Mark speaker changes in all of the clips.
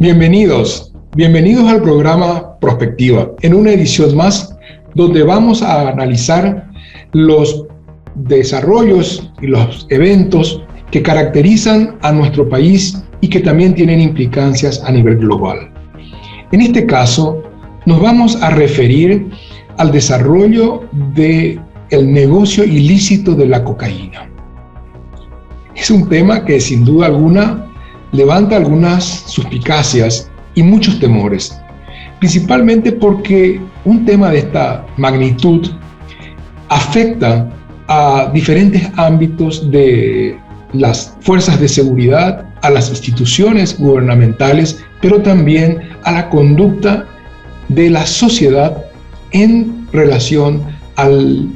Speaker 1: Bienvenidos al programa Prospectiva, en una edición más donde vamos a analizar los desarrollos y los eventos que caracterizan a nuestro país y que también tienen implicancias a nivel global. En este caso, nos vamos a referir al desarrollo del negocio ilícito de la cocaína. Es un tema que sin duda alguna levanta algunas suspicacias y muchos temores, principalmente porque un tema de esta magnitud afecta a diferentes ámbitos de las fuerzas de seguridad, a las instituciones gubernamentales, pero también a la conducta de la sociedad en relación al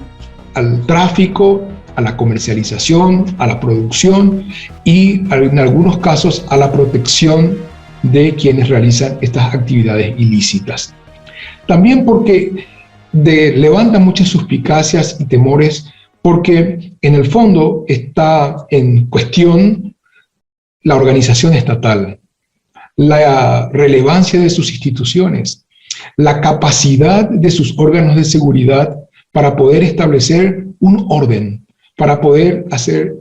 Speaker 1: tráfico, a la comercialización, a la producción y en algunos casos a la protección de quienes realizan estas actividades ilícitas. También porque levanta muchas suspicacias y temores porque en el fondo está en cuestión la organización estatal, la relevancia de sus instituciones, la capacidad de sus órganos de seguridad para poder establecer un orden, para poder hacer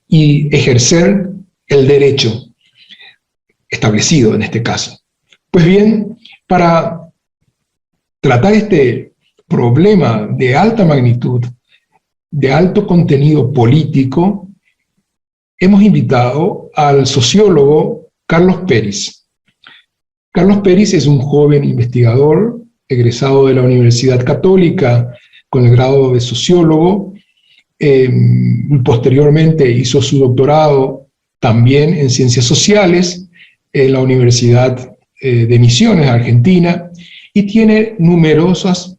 Speaker 1: y ejercer el derecho establecido en este caso. Pues bien, para tratar este problema de alta magnitud, de alto contenido político, hemos invitado al sociólogo Carlos Peris. Carlos Peris es un joven investigador egresado de la Universidad Católica con el grado de sociólogo. Posteriormente hizo su doctorado también en Ciencias Sociales en la Universidad de Misiones, Argentina, y tiene numerosas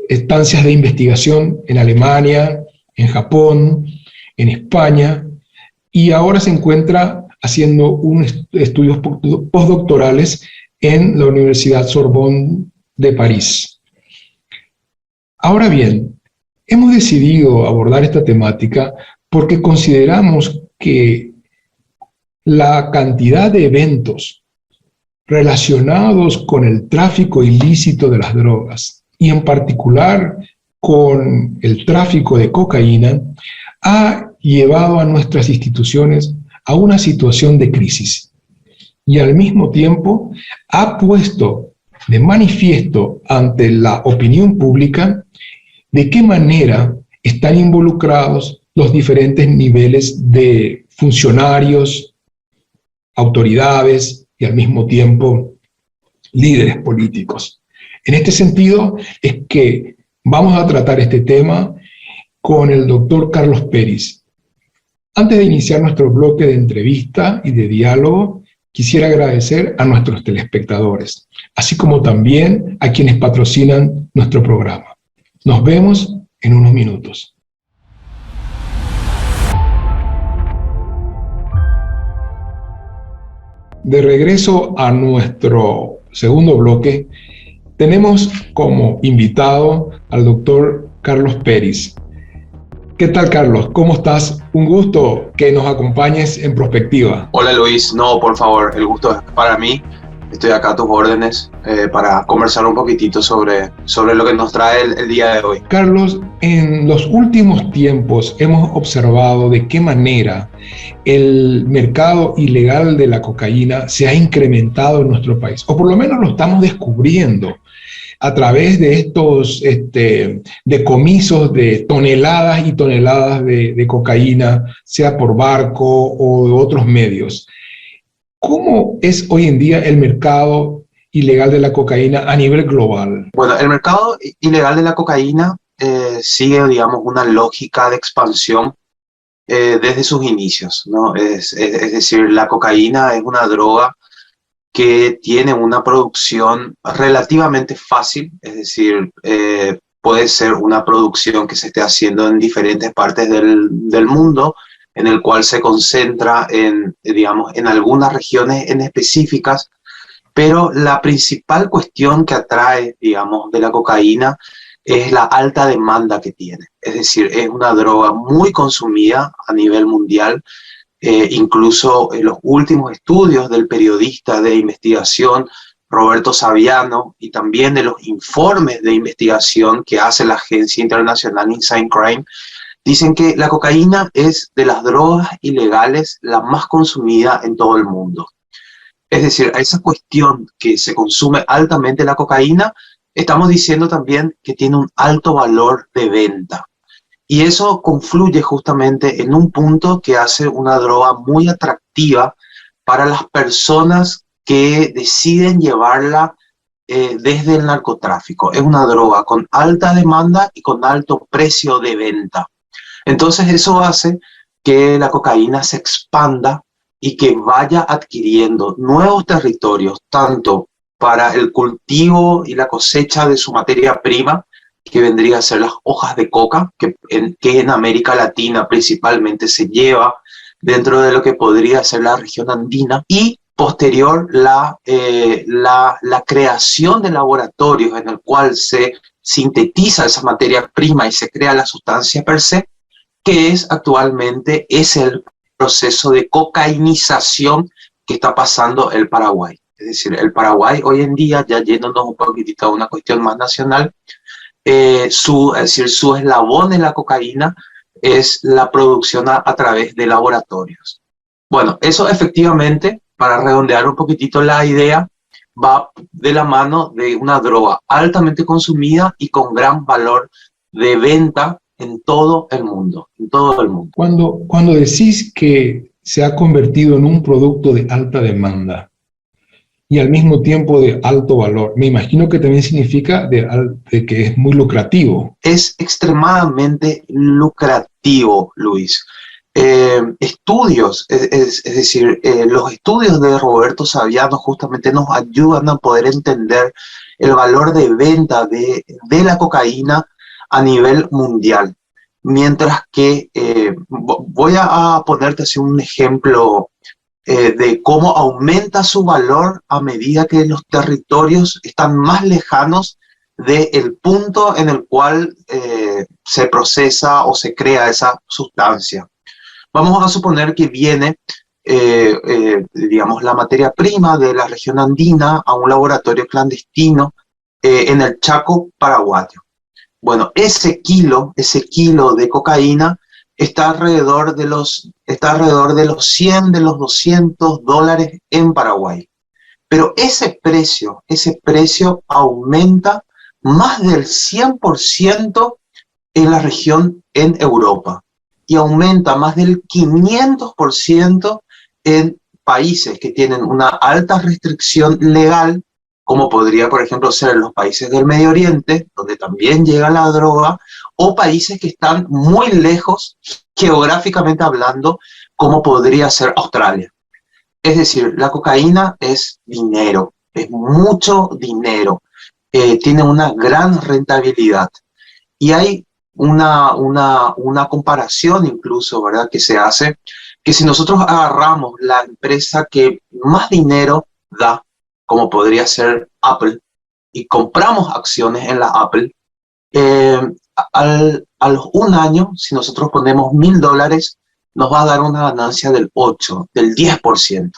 Speaker 1: estancias de investigación en Alemania, en Japón, en España, y ahora se encuentra haciendo estudios postdoctorales en la Universidad Sorbonne de París. Ahora bien, hemos decidido abordar esta temática porque consideramos que la cantidad de eventos relacionados con el tráfico ilícito de las drogas y en particular con el tráfico de cocaína ha llevado a nuestras instituciones a una situación de crisis y al mismo tiempo ha puesto de manifiesto ante la opinión pública de qué manera están involucrados los diferentes niveles de funcionarios, autoridades y al mismo tiempo líderes políticos. En este sentido es que vamos a tratar este tema con el doctor Carlos Peris. Antes de iniciar nuestro bloque de entrevista y de diálogo, quisiera agradecer a nuestros telespectadores, así como también a quienes patrocinan nuestro programa. Nos vemos en unos minutos. De regreso a nuestro segundo bloque, tenemos como invitado al doctor Carlos Peris. ¿Qué tal, Carlos? ¿Cómo estás? Un gusto que nos acompañes en Prospectiva.
Speaker 2: Hola, Luis. No, por favor, el gusto es para mí. Estoy acá a tus órdenes para conversar un poquitito sobre lo que nos trae el día de hoy.
Speaker 1: Carlos, en los últimos tiempos hemos observado de qué manera el mercado ilegal de la cocaína se ha incrementado en nuestro país, o por lo menos lo estamos descubriendo a través de estos decomisos de toneladas y toneladas de cocaína, sea por barco o de otros medios. ¿Cómo es hoy en día el mercado ilegal de la cocaína a nivel global?
Speaker 2: Bueno, el mercado ilegal de la cocaína sigue, digamos, una lógica de expansión desde sus inicios, ¿no? Es decir, la cocaína es una droga que tiene una producción relativamente fácil, es decir, puede ser una producción que se esté haciendo en diferentes partes del mundo, en el cual se concentra digamos, en algunas regiones en específicas, pero la principal cuestión que atrae, digamos, de la cocaína es la alta demanda que tiene. Es decir, es una droga muy consumida a nivel mundial, Incluso los últimos estudios del periodista de investigación Roberto Saviano y también de los informes de investigación que hace la agencia internacional Inside Crime, dicen que la cocaína es de las drogas ilegales la más consumida en todo el mundo. Es decir, a esa cuestión que se consume altamente la cocaína, estamos diciendo también que tiene un alto valor de venta. Y eso confluye justamente en un punto que hace una droga muy atractiva para las personas que deciden llevarla desde el narcotráfico. Es una droga con alta demanda y con alto precio de venta. Entonces eso hace que la cocaína se expanda y que vaya adquiriendo nuevos territorios, tanto para el cultivo y la cosecha de su materia prima, que vendría a ser las hojas de coca, que en América Latina principalmente se lleva dentro de lo que podría ser la región andina, y posterior la creación de laboratorios en el cual se sintetiza esa materia prima y se crea la sustancia per se, que es actualmente el proceso de cocainización que está pasando el Paraguay. Es decir, el Paraguay hoy en día, ya yéndonos un poquitito a una cuestión más nacional, su eslabón de la cocaína es la producción a través de laboratorios. Bueno, eso efectivamente, para redondear un poquitito la idea, va de la mano de una droga altamente consumida y con gran valor de venta en todo el mundo, en todo el mundo.
Speaker 1: Cuando decís que se ha convertido en un producto de alta demanda y al mismo tiempo de alto valor, me imagino que también significa de que es muy lucrativo.
Speaker 2: Es extremadamente lucrativo, Luis. Estudios, es decir, los estudios de Roberto Saviano justamente nos ayudan a poder entender el valor de venta de la cocaína a nivel mundial. Mientras que voy a ponerte así un ejemplo de cómo aumenta su valor a medida que los territorios están más lejanos del punto en el cual se procesa o se crea esa sustancia. Vamos a suponer que viene, digamos, la materia prima de la región andina a un laboratorio clandestino en el Chaco paraguayo. Bueno, ese kilo de cocaína está alrededor de los 100, de los $200 en Paraguay. Pero ese precio aumenta más del 100% en la región en Europa y aumenta más del 500% en países que tienen una alta restricción legal, como podría, por ejemplo, ser los países del Medio Oriente, donde también llega la droga, o países que están muy lejos, geográficamente hablando, como podría ser Australia. Es decir, la cocaína es dinero, es mucho dinero, tiene una gran rentabilidad. Y hay una comparación incluso, ¿verdad?, que se hace, que si nosotros agarramos la empresa que más dinero da, como podría ser Apple, y compramos acciones en la Apple, a los un año, si nosotros ponemos $1.000, nos va a dar una ganancia del 8, del 10%.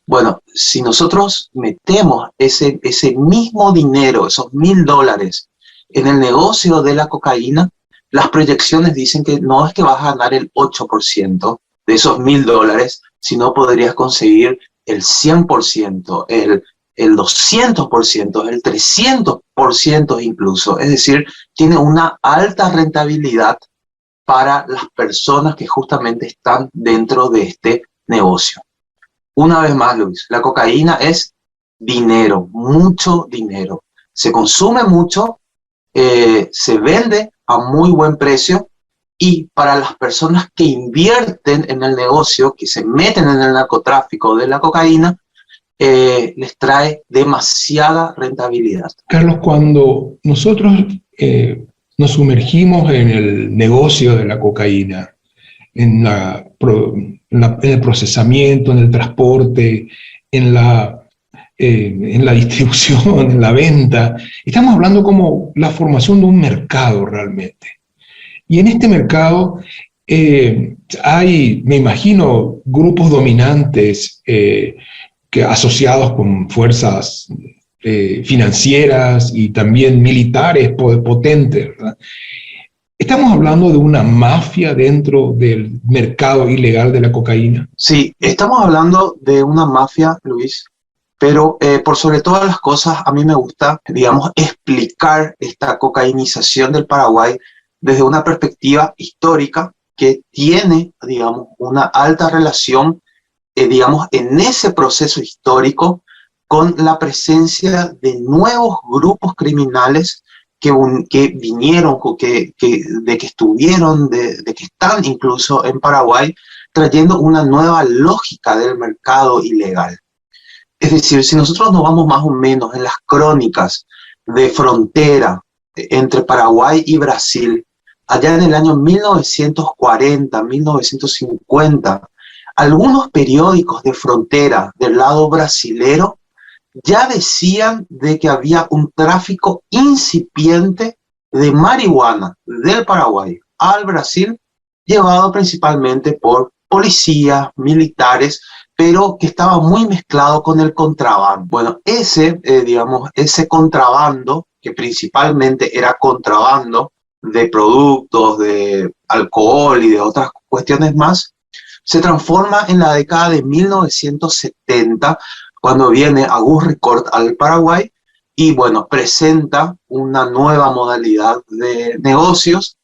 Speaker 2: Bueno, si nosotros metemos ese mismo dinero, esos $1.000, en el negocio de la cocaína, las proyecciones dicen que no es que vas a ganar el 8% de esos $1.000, sino podrías conseguir el 100%, el 200%, el 300% incluso. Es decir, tiene una alta rentabilidad para las personas que justamente están dentro de este negocio. Una vez más, Luis, la cocaína es dinero, mucho dinero. Se consume mucho, se vende a muy buen precio, y para las personas que invierten en el negocio, que se meten en el narcotráfico de la cocaína, les trae demasiada rentabilidad.
Speaker 1: Carlos, cuando nosotros nos sumergimos en el negocio de la cocaína, en el procesamiento, en el transporte, en la distribución, en la venta, estamos hablando como la formación de un mercado realmente. Y en este mercado Hay, me imagino, grupos dominantes que asociados con fuerzas financieras y también militares potentes, ¿verdad? ¿Estamos hablando de una mafia dentro del mercado ilegal de la cocaína?
Speaker 2: Sí, estamos hablando de una mafia, Luis, pero por sobre todas las cosas, a mí me gusta, digamos, explicar esta cocainización del Paraguay desde una perspectiva histórica que tiene, digamos, una alta relación, digamos, en ese proceso histórico con la presencia de nuevos grupos criminales que vinieron, de que estuvieron, de que están incluso en Paraguay, trayendo una nueva lógica del mercado ilegal. Es decir, si nosotros nos vamos más o menos en las crónicas de frontera entre Paraguay y Brasil, allá en el año 1940, 1950, algunos periódicos de frontera del lado brasilero ya decían de que había un tráfico incipiente de marihuana del Paraguay al Brasil, llevado principalmente por policías, militares, pero que estaba muy mezclado con el contrabando. Bueno, digamos, ese contrabando, que principalmente era contrabando de productos, de alcohol y de otras cuestiones más, se transforma en la década de 1970, cuando viene Agus Ricord al Paraguay y, bueno, presenta una nueva modalidad de negocios,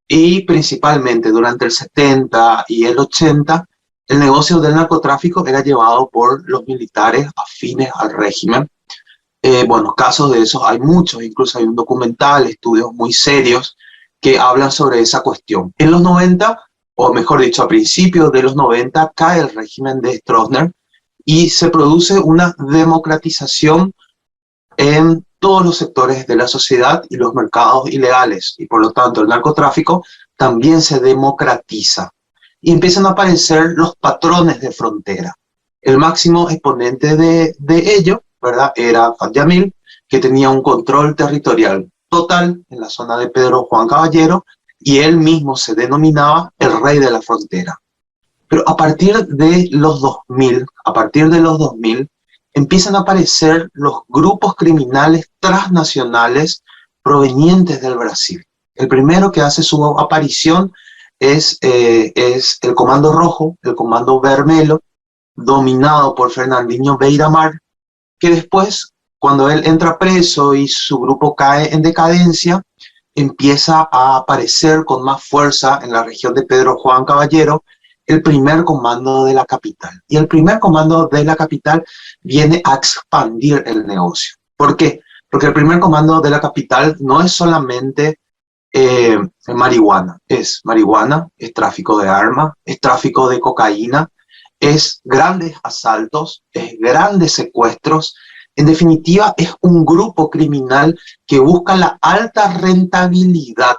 Speaker 2: y principalmente durante el 70 y el 80, el negocio del narcotráfico era llevado por los militares afines al régimen. Bueno, casos de esos hay muchos, incluso hay un documental, estudios muy serios que hablan sobre esa cuestión. En los 90, o mejor dicho, a principios de los 90, cae el régimen de Stroessner y se produce una democratización en todos los sectores de la sociedad y los mercados ilegales, y por lo tanto el narcotráfico también se democratiza y empiezan a aparecer los patrones de frontera. El máximo exponente de ello, ¿verdad?, era Fat Yamil, que tenía un control territorial total en la zona de Pedro Juan Caballero, y él mismo se denominaba el rey de la frontera. Pero a partir de los 2000, empiezan a aparecer los grupos criminales transnacionales provenientes del Brasil. El primero que hace su aparición es el Comando Rojo, el Comando Vermelho, dominado por Fernandinho Beiramar, que después, cuando él entra preso y su grupo cae en decadencia, empieza a aparecer con más fuerza en la región de Pedro Juan Caballero el primer comando de la capital. Y el primer comando de la capital viene a expandir el negocio. ¿Por qué? Porque el primer comando de la capital no es solamente marihuana, es tráfico de armas, es tráfico de cocaína, es grandes asaltos, es grandes secuestros. En definitiva, es un grupo criminal que busca la alta rentabilidad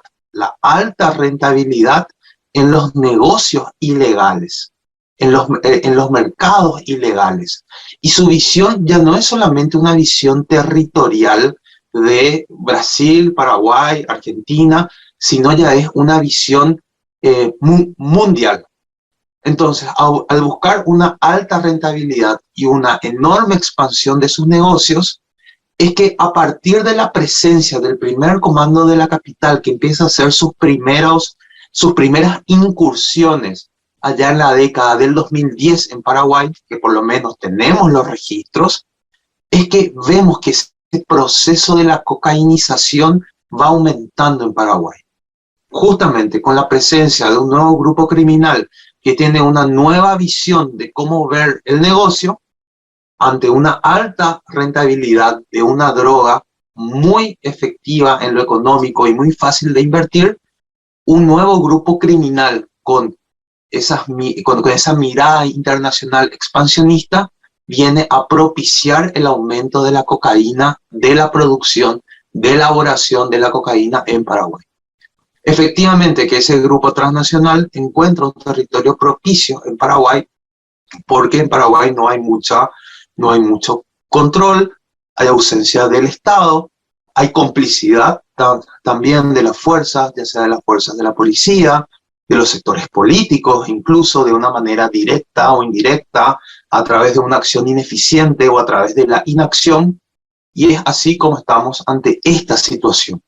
Speaker 2: en los negocios ilegales, en los mercados ilegales. Y su visión ya no es solamente una visión territorial de Brasil, Paraguay, Argentina, sino ya es una visión mundial. Entonces, al buscar una alta rentabilidad y una enorme expansión de sus negocios, es que a partir de la presencia del primer comando de la capital, que empieza a hacer sus primeras incursiones allá en la década del 2010 en Paraguay, que por lo menos tenemos los registros, es que vemos que ese proceso de la cocainización va aumentando en Paraguay. Justamente con la presencia de un nuevo grupo criminal que tiene una nueva visión de cómo ver el negocio, ante una alta rentabilidad de una droga muy efectiva en lo económico y muy fácil de invertir, un nuevo grupo criminal con esa mirada internacional expansionista viene a propiciar el aumento de la cocaína, de la producción, de elaboración de la cocaína en Paraguay. Efectivamente que ese grupo transnacional encuentra un territorio propicio en Paraguay, porque en Paraguay no hay mucho control, hay ausencia del Estado, hay complicidad también de las fuerzas, ya sea de las fuerzas de la policía, de los sectores políticos, incluso de una manera directa o indirecta, a través de una acción ineficiente o a través de la inacción, y es así como estamos ante esta situación.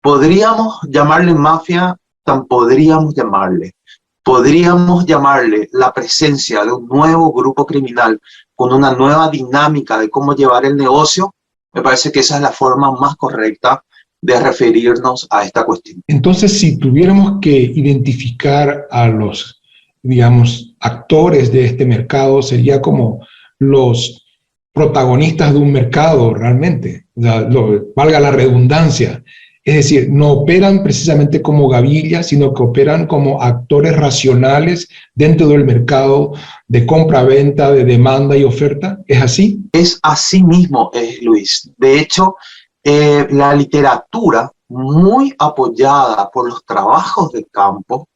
Speaker 2: ¿Podríamos llamarle mafia? Tan podríamos llamarle. Podríamos llamarle la presencia de un nuevo grupo criminal con una nueva dinámica de cómo llevar el negocio. Me parece que esa es la forma más correcta de referirnos a esta cuestión.
Speaker 1: Entonces, si tuviéramos que identificar a los, digamos, actores de este mercado, sería como los protagonistas de un mercado realmente, o sea, valga la redundancia. Es decir, no operan precisamente como gavillas, sino que operan como actores racionales dentro del mercado de compra-venta, de demanda y oferta. ¿Es así?
Speaker 2: Es así mismo, Luis. De hecho, la literatura, muy apoyada por los trabajos de campo,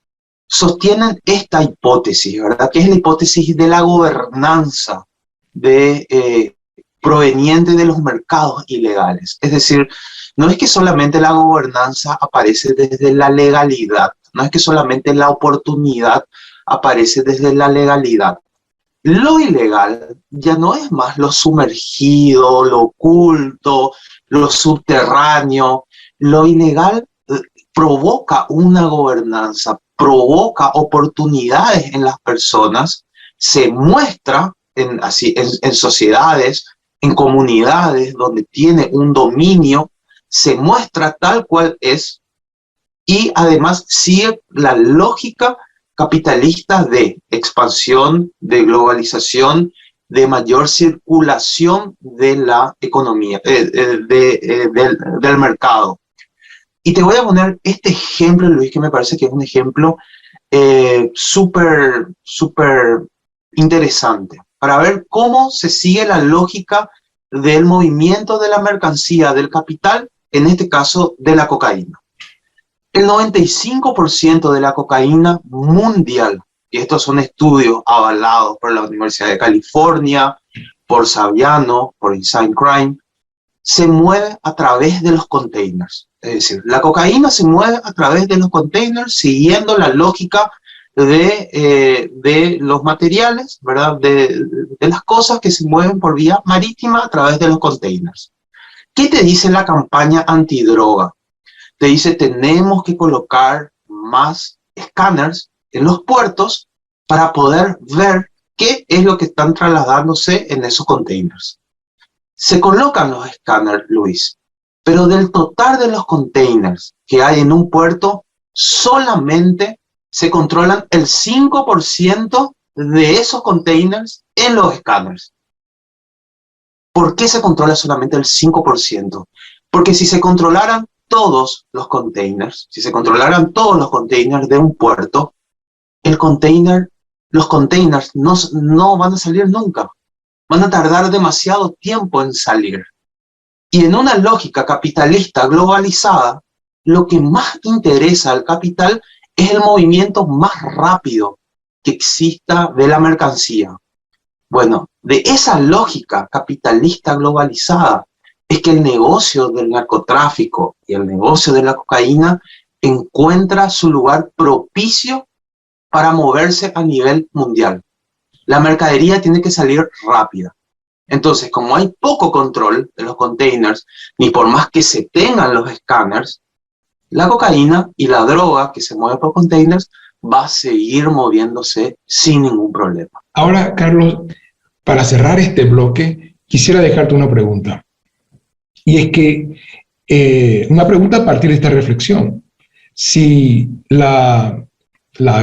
Speaker 2: sostienen esta hipótesis, ¿verdad? Que es la hipótesis de la gobernanza proveniente de los mercados ilegales. Es decir, no es que solamente la gobernanza aparece desde la legalidad, no es que solamente la oportunidad aparece desde la legalidad. Lo ilegal ya no es más lo sumergido, lo oculto, lo subterráneo. Lo ilegal provoca una gobernanza, provoca oportunidades en las personas, se muestra en sociedades, en comunidades donde tiene un dominio, se muestra tal cual es, y además sigue la lógica capitalista de expansión, de globalización, de mayor circulación de la economía, del mercado. Y te voy a poner este ejemplo, Luis, que me parece que es un ejemplo súper interesante, para ver cómo se sigue la lógica del movimiento de la mercancía, del capital, en este caso de la cocaína. El 95% de la cocaína mundial, y estos son estudios avalados por la Universidad de California, por Saviano, por Inside Crime, se mueve a través de los containers. Es decir, la cocaína se mueve a través de los containers siguiendo la lógica de los materiales, ¿verdad? De las cosas que se mueven por vía marítima a través de los containers. ¿Qué te dice la campaña antidroga? Te dice, tenemos que colocar más escáneres en los puertos para poder ver qué es lo que están trasladándose en esos containers. Se colocan los escáneres, Luis, pero del total de los containers que hay en un puerto, solamente se controlan el 5% de esos containers en los escáneres. ¿Por qué se controla solamente el 5%? Porque si se controlaran todos los containers, si se controlaran todos los containers de un puerto, los containers no van a salir nunca. Van a tardar demasiado tiempo en salir. Y en una lógica capitalista globalizada, lo que más interesa al capital es el movimiento más rápido que exista de la mercancía. Bueno, de esa lógica capitalista globalizada es que el negocio del narcotráfico y el negocio de la cocaína encuentra su lugar propicio para moverse a nivel mundial. La mercadería tiene que salir rápida. Entonces, como hay poco control de los containers, ni por más que se tengan los escáneres, la cocaína y la droga que se mueve por containers va a seguir moviéndose sin ningún problema.
Speaker 1: Ahora, Carlos, para cerrar este bloque, quisiera dejarte una pregunta. Y es que, una pregunta a partir de esta reflexión. Si la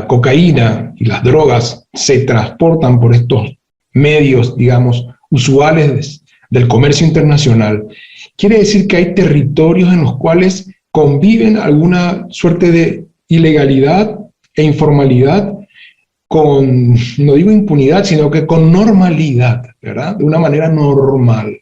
Speaker 1: cocaína y las drogas se transportan por estos medios, digamos, usuales del comercio internacional, quiere decir que hay territorios en los cuales conviven alguna suerte de ilegalidad e informalidad con, no digo impunidad, sino que con normalidad, ¿verdad? De una manera normal.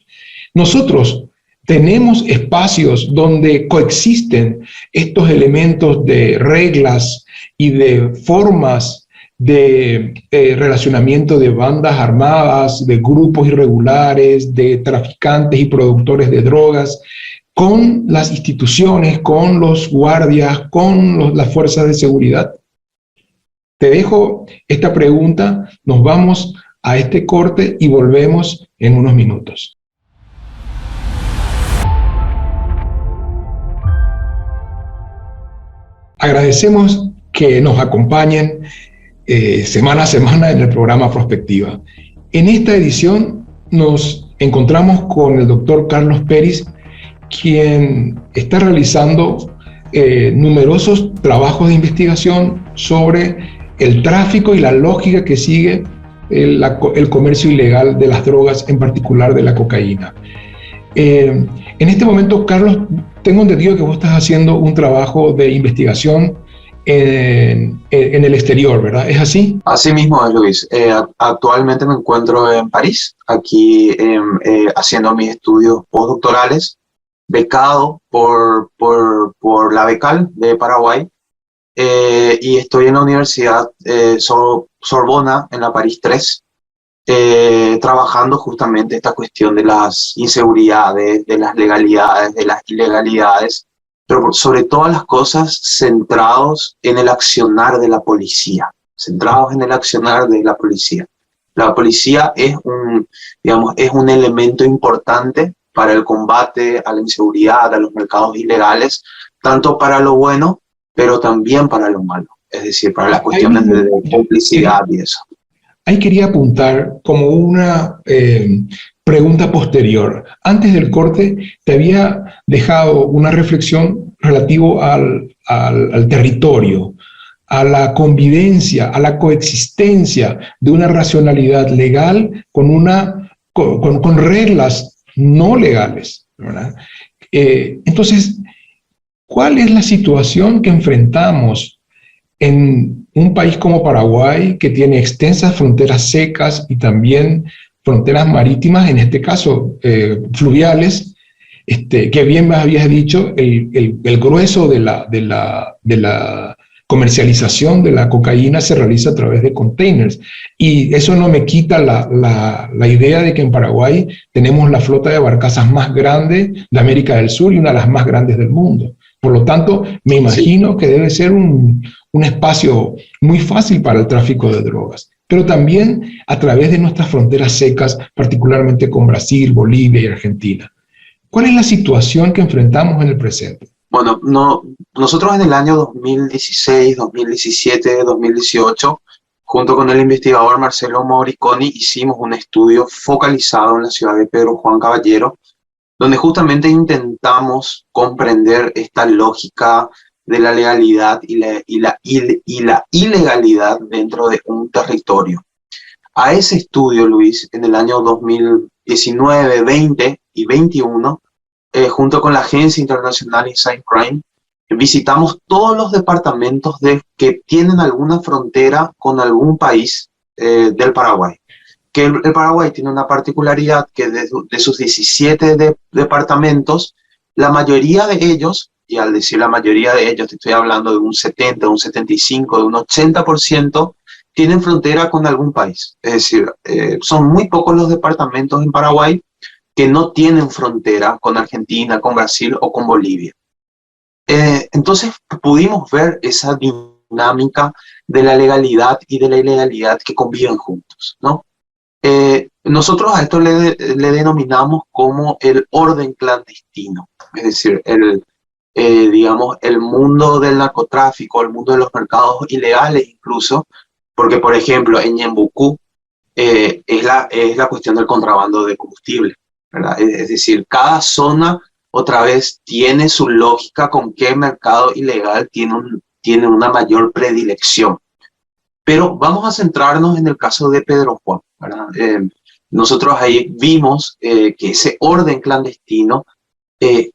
Speaker 1: Nosotros tenemos espacios donde coexisten estos elementos de reglas y de formas de relacionamiento de bandas armadas, de grupos irregulares, de traficantes y productores de drogas, con las instituciones, con los guardias, con las fuerzas de seguridad. Te dejo esta pregunta, nos vamos a este corte y volvemos en unos minutos. Agradecemos que nos acompañen semana a semana en el programa Prospectiva. En esta edición nos encontramos con el doctor Carlos Peris, quien está realizando numerosos trabajos de investigación sobre el tráfico y la lógica que sigue el comercio ilegal de las drogas, en particular de la cocaína. En este momento, Carlos, tengo entendido que vos estás haciendo un trabajo de investigación en el exterior, ¿verdad? ¿Es así?
Speaker 2: Así mismo es, Luis. Actualmente me encuentro en París, aquí haciendo mis estudios postdoctorales, becado por la Becal de Paraguay, y estoy en la Universidad Sorbona, en la París 3, trabajando justamente esta cuestión de las inseguridades, de las legalidades, de las ilegalidades, pero sobre todas las cosas centrados en el accionar de la policía, centrados en el accionar de la policía. La policía es un elemento importante para el combate a la inseguridad, a los mercados ilegales, tanto para lo bueno, pero también para lo malo, es decir, para las cuestiones de complicidad y eso.
Speaker 1: Ahí quería apuntar como una pregunta posterior. Antes del corte te había dejado una reflexión relativo al territorio, a la convivencia, a la coexistencia de una racionalidad legal con reglas no legales, ¿verdad? Entonces, ¿cuál es la situación que enfrentamos en un país como Paraguay, que tiene extensas fronteras secas y también fronteras marítimas, en este caso fluviales, que bien me habías dicho, el grueso de la comercialización de la cocaína se realiza a través de containers? Y eso no me quita la idea de que en Paraguay tenemos la flota de barcazas más grande de América del Sur y una de las más grandes del mundo. Por lo tanto, me imagino que debe ser un espacio muy fácil para el tráfico de drogas, pero también a través de nuestras fronteras secas, particularmente con Brasil, Bolivia y Argentina. ¿Cuál es la situación que enfrentamos en el presente?
Speaker 2: Bueno, nosotros en el año 2016, 2017, 2018, junto con el investigador Marcelo Moriconi, hicimos un estudio focalizado en la ciudad de Pedro Juan Caballero, donde justamente intentamos comprender esta lógica de la legalidad y la ilegalidad dentro de un territorio. A ese estudio, Luis, en el año 2019, 20 y 21, junto con la Agencia Internacional Inside Crime, visitamos todos los departamentos que tienen alguna frontera con algún país del Paraguay. Que el Paraguay tiene una particularidad que de sus 17 departamentos, la mayoría de ellos, y al decir la mayoría de ellos, te estoy hablando de un 70, un 75, de un 80%, tienen frontera con algún país. Es decir, son muy pocos los departamentos en Paraguay que no tienen frontera con Argentina, con Brasil o con Bolivia. Entonces pudimos ver esa dinámica de la legalidad y de la ilegalidad que conviven juntos, ¿no? Nosotros a esto le denominamos como el orden clandestino, es decir, digamos, el mundo del narcotráfico, el mundo de los mercados ilegales incluso, porque por ejemplo en Ñembucú es la cuestión del contrabando de combustible, ¿verdad? Es decir, cada zona otra vez tiene su lógica con qué mercado ilegal tiene una mayor predilección. Pero vamos a centrarnos en el caso de Pedro Juan, ¿verdad? Nosotros ahí vimos que ese orden clandestino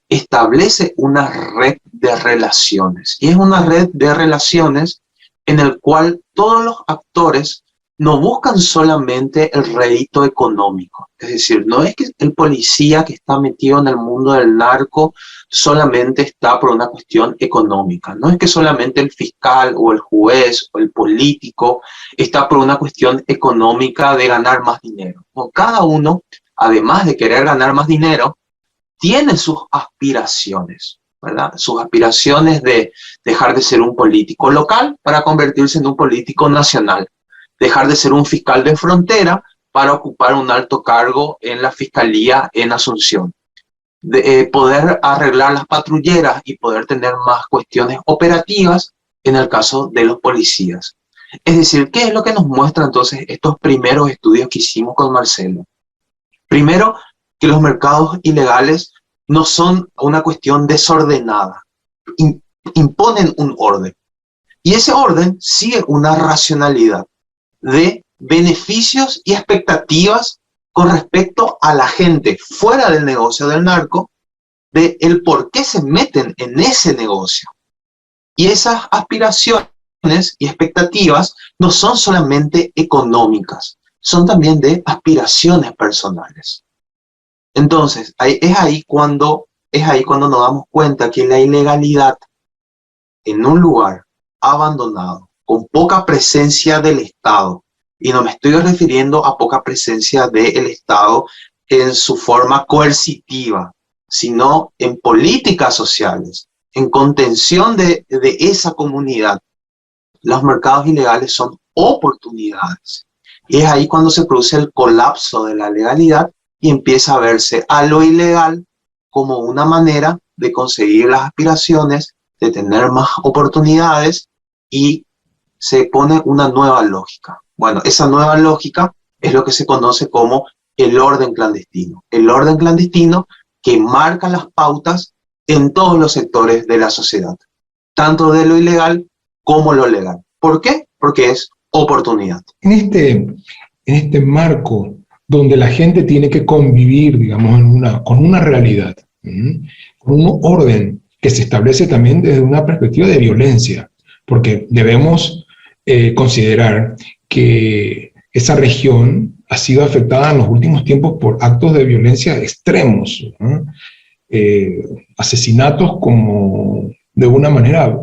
Speaker 2: establece una red de relaciones. Y es una red de relaciones en el cual todos los actores no buscan solamente el rédito económico. Es decir, no es que el policía que está metido en el mundo del narco solamente está por una cuestión económica. No es que solamente el fiscal o el juez o el político está por una cuestión económica de ganar más dinero. No, cada uno, además de querer ganar más dinero, tiene sus aspiraciones. ¿verdad? Sus aspiraciones de dejar de ser un político local para convertirse en un político nacional, dejar de ser un fiscal de frontera para ocupar un alto cargo en la fiscalía en Asunción, de poder arreglar las patrulleras y poder tener más cuestiones operativas en el caso de los policías. Es decir, ¿qué es lo que nos muestra entonces estos primeros estudios que hicimos con Marcelo? Primero, que los mercados ilegales no son una cuestión desordenada, imponen un orden. Y ese orden sigue una racionalidad de beneficios y expectativas con respecto a la gente fuera del negocio del narco, de el por qué se meten en ese negocio. Y esas aspiraciones y expectativas no son solamente económicas, son también de aspiraciones personales. Entonces, es ahí cuando nos damos cuenta que la ilegalidad en un lugar abandonado, con poca presencia del Estado, y no me estoy refiriendo a poca presencia del Estado en su forma coercitiva, sino en políticas sociales, en contención de esa comunidad. Los mercados ilegales son oportunidades. Y es ahí cuando se produce el colapso de la legalidad y empieza a verse a lo ilegal como una manera de conseguir las aspiraciones, de tener más oportunidades, y se pone una nueva lógica. Bueno, esa nueva lógica es lo que se conoce como el orden clandestino. El orden clandestino que marca las pautas en todos los sectores de la sociedad, tanto de lo ilegal como lo legal. ¿Por qué? Porque es oportunidad.
Speaker 1: En este marco donde la gente tiene que convivir, digamos, con una realidad, con un orden que se establece también desde una perspectiva de violencia, porque debemos considerar que esa región ha sido afectada en los últimos tiempos por actos de violencia extremos, ¿no? Asesinatos como de una manera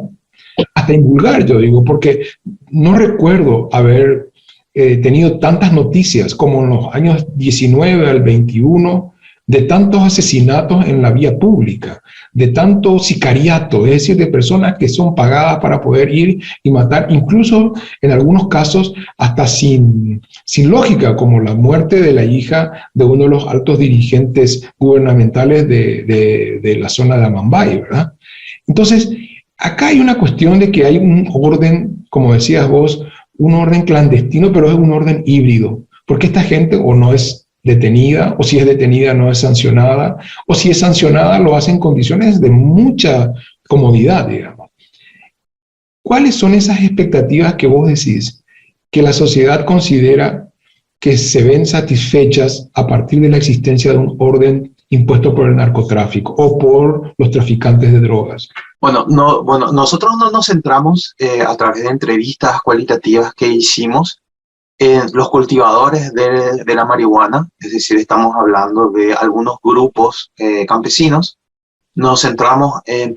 Speaker 1: hasta invulgar, yo digo, porque no recuerdo haber tenido tantas noticias como en los años 19 al 21 de tantos asesinatos en la vía pública, de tanto sicariato, es decir, de personas que son pagadas para poder ir y matar, incluso en algunos casos hasta sin lógica, como la muerte de la hija de uno de los altos dirigentes gubernamentales de la zona de Amambay, ¿verdad? Entonces, acá hay una cuestión de que hay un orden, como decías vos, un orden clandestino, pero es un orden híbrido, porque esta gente o no es detenida, o si es detenida no es sancionada, o si es sancionada lo hace en condiciones de mucha comodidad, digamos. ¿Cuáles son esas expectativas que vos decís que la sociedad considera que se ven satisfechas a partir de la existencia de un orden impuesto por el narcotráfico o por los traficantes de drogas?
Speaker 2: Bueno, nosotros no nos centramos a través de entrevistas cualitativas que hicimos en los cultivadores de la marihuana, es decir, estamos hablando de algunos grupos campesinos. Nos centramos en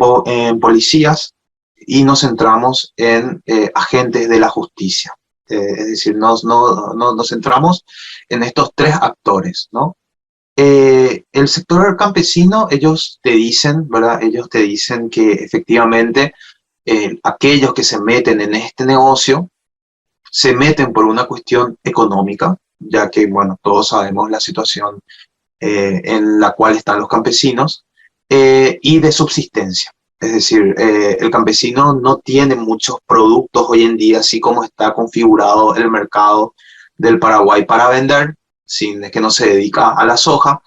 Speaker 2: policías y nos centramos en agentes de la justicia. Es decir, nos centramos en estos tres actores, ¿no? El sector campesino, ellos te dicen, ¿verdad? Ellos te dicen que efectivamente aquellos que se meten en este negocio se meten por una cuestión económica, ya que, bueno, todos sabemos la situación en la cual están los campesinos, y de subsistencia. Es decir, el campesino no tiene muchos productos hoy en día, así como está configurado el mercado del Paraguay para vender, sin que no se dedica a la soja.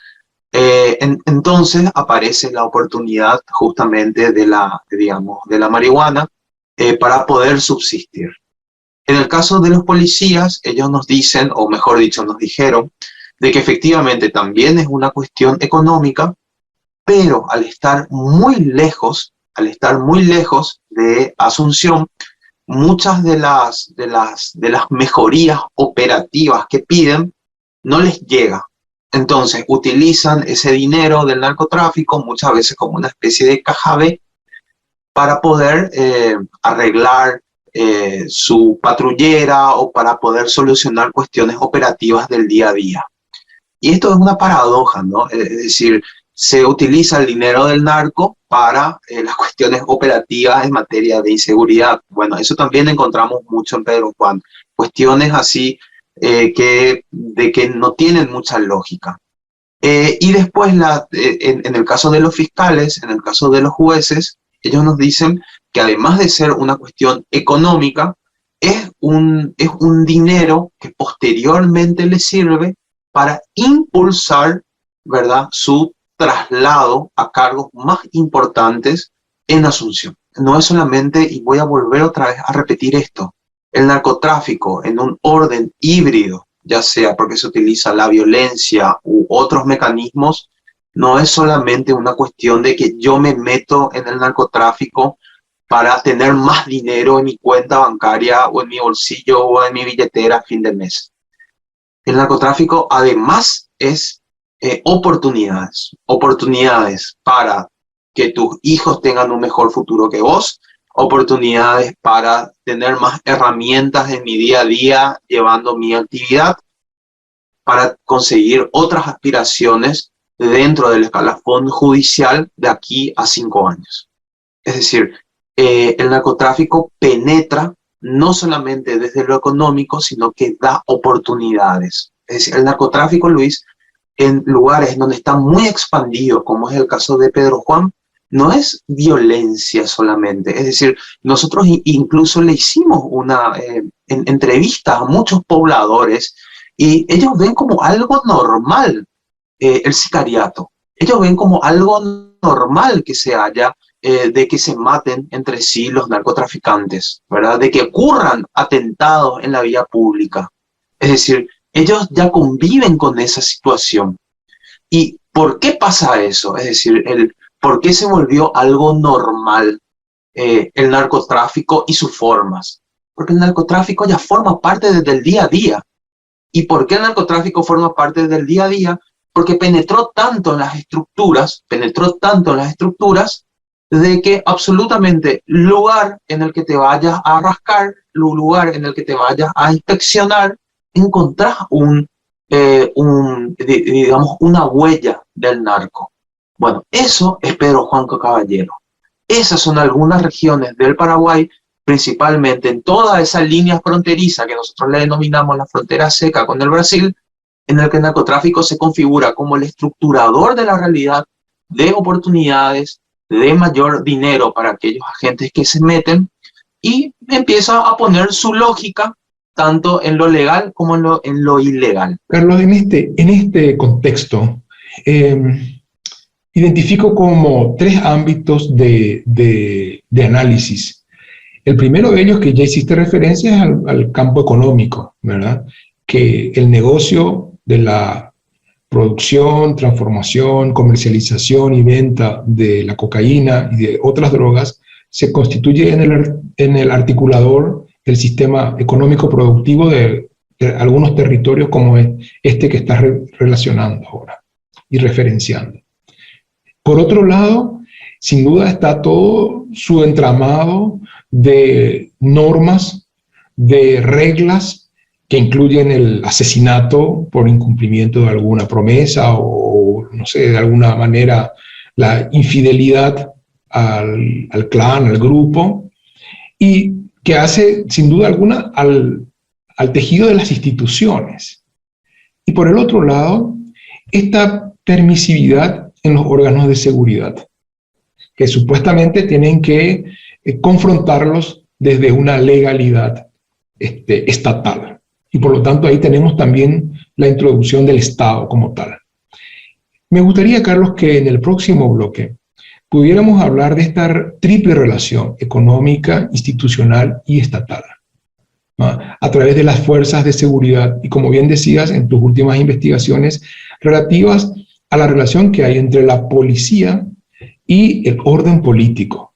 Speaker 2: Entonces aparece la oportunidad justamente de la marihuana para poder subsistir. En el caso de los policías, ellos nos dicen, o mejor dicho, nos dijeron, de que efectivamente también es una cuestión económica, pero al estar muy lejos de Asunción, muchas de las mejorías operativas que piden no les llega. Entonces utilizan ese dinero del narcotráfico muchas veces como una especie de caja B para poder arreglar su patrullera o para poder solucionar cuestiones operativas del día a día. Y esto es una paradoja, ¿no? Es decir, se utiliza el dinero del narco para las cuestiones operativas en materia de inseguridad. Bueno, eso también encontramos mucho en Pedro Juan. Cuestiones así de que no tienen mucha lógica. Y después, en el caso de los fiscales, en el caso de los jueces, ellos nos dicen que además de ser una cuestión económica, es un dinero que posteriormente les sirve para impulsar, ¿verdad?, su traslado a cargos más importantes en Asunción. No es solamente, y voy a volver otra vez a repetir esto, el narcotráfico en un orden híbrido, ya sea porque se utiliza la violencia u otros mecanismos, no es solamente una cuestión de que yo me meto en el narcotráfico para tener más dinero en mi cuenta bancaria o en mi bolsillo o en mi billetera a fin de mes. El narcotráfico además es oportunidades para que tus hijos tengan un mejor futuro que vos, oportunidades para tener más herramientas en mi día a día llevando mi actividad, para conseguir otras aspiraciones dentro del escalafón judicial de aquí a 5 años. Es decir, el narcotráfico penetra no solamente desde lo económico, sino que da oportunidades. Es decir, el narcotráfico, Luis, en lugares donde está muy expandido, como es el caso de Pedro Juan, no es violencia solamente. Es decir, nosotros incluso le hicimos una entrevista a muchos pobladores y ellos ven como algo normal el sicariato. Ellos ven como algo normal que se haya, de que se maten entre sí los narcotraficantes, ¿verdad? De que ocurran atentados en la vía pública. Es decir, ellos ya conviven con esa situación. ¿Y por qué pasa eso? Es decir, ¿por qué se volvió algo normal el narcotráfico y sus formas? Porque el narcotráfico ya forma parte del día a día. ¿Y por qué el narcotráfico forma parte del día a día? Porque penetró tanto en las estructuras, de que absolutamente lugar en el que te vayas a rascar, lugar en el que te vayas a inspeccionar, encontrás digamos, una huella del narco. Bueno, eso es Pedro Juan Caballero. Esas son algunas regiones del Paraguay, principalmente en toda esa línea fronteriza que nosotros le denominamos la frontera seca con el Brasil, en el que el narcotráfico se configura como el estructurador de la realidad, de oportunidades, de mayor dinero para aquellos agentes que se meten, y empieza a poner su lógica tanto en lo legal como en lo ilegal.
Speaker 1: Carlos, en este contexto, identifico como 3 ámbitos de análisis. El primero de ellos, que ya hiciste referencia, es al campo económico, ¿verdad? Que el negocio de la producción, transformación, comercialización y venta de la cocaína y de otras drogas se constituye en el articulador del sistema económico productivo de algunos territorios como este que estás relacionando ahora y referenciando. Por otro lado, sin duda está todo su entramado de normas, de reglas que incluyen el asesinato por incumplimiento de alguna promesa o, no sé, de alguna manera la infidelidad al clan, al grupo, y que hace, sin duda alguna, al tejido de las instituciones. Y por el otro lado, esta permisividad en los órganos de seguridad, que supuestamente tienen que confrontarlos desde una legalidad estatal. Y por lo tanto ahí tenemos también la introducción del Estado como tal. Me gustaría, Carlos, que en el próximo bloque pudiéramos hablar de esta triple relación económica, institucional y estatal, ¿no? A través de las fuerzas de seguridad y, como bien decías en tus últimas investigaciones, relativas a la relación que hay entre la policía y el orden político,